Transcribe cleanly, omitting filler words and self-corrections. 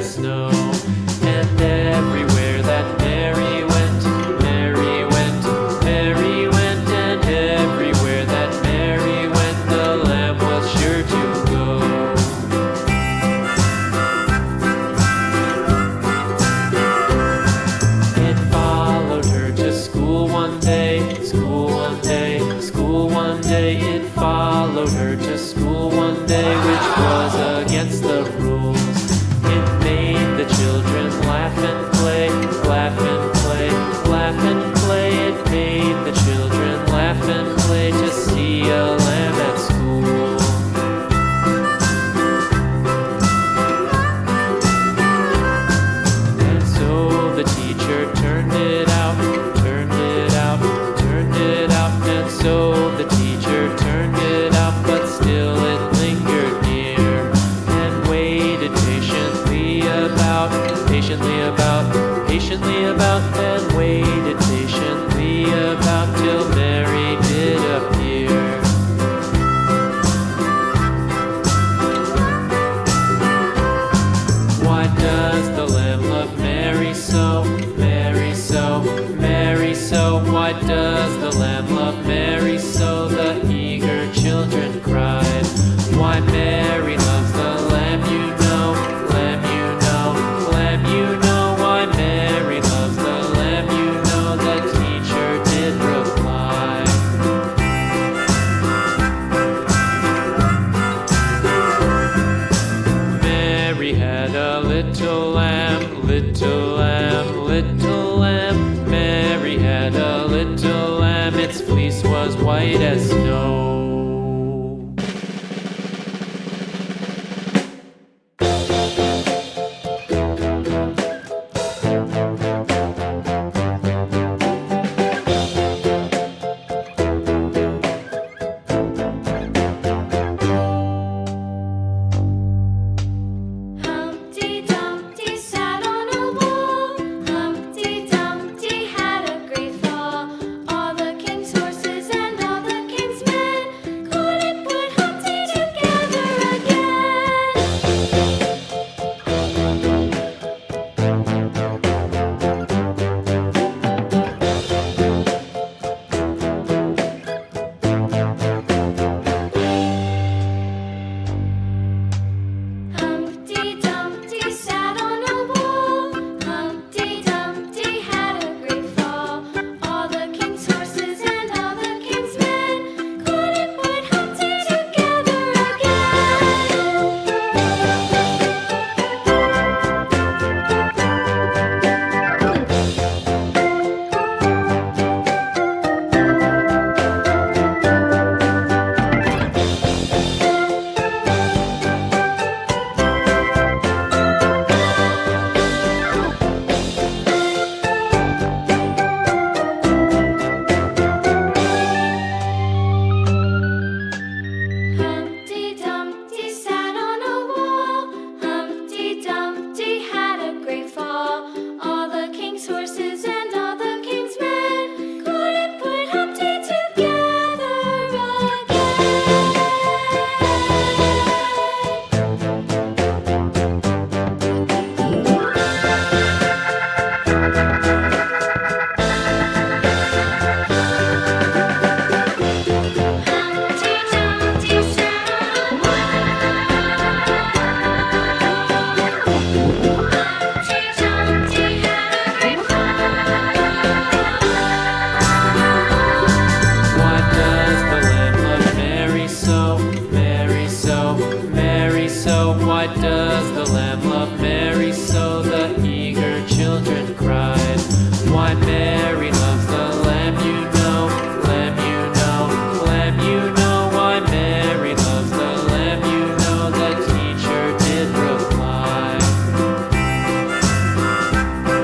snow. And everywhere that Mary went, Mary went, Mary went, and everywhere that Mary went, the lamb was sure to go. It followed her to school one day, school one day, school one day. It followed her to school one day, which was against the rules. It made the children laugh and play, laugh and play, laugh and play. It made the children laugh and play to see a lamb at school. And so the teacher turned it out, turned it out, turned it out. And so the teacher turned it out, but still it lingered near and waited patiently about, patiently about, patiently about, and waited patiently about till Mary did appear. Why does the lamb love Mary so, Mary so, Mary so? Why does the lamb love Mary so? The eager children cried. Why Mary loves the lamb, you know, lamb, you know, lamb, you know. Why Mary loves the lamb, you know, the teacher did reply. Mary had a little lamb, little lamb, little lamb. Mary had a little lamb, its fleece was white as snow. Humpty Dumpty sat on a wall. Humpty Dumpty had a great fall. All the king's horses and all the king's men couldn't put Humpty together again. Humpty Dumpty sat on a wall. Humpty Dumpty had a great fall. All the king's horses and all the king's men couldn't put Humpty together Humpty Dumpty sat on a wall. Humpty Dumpty had a great fall. All the king's horses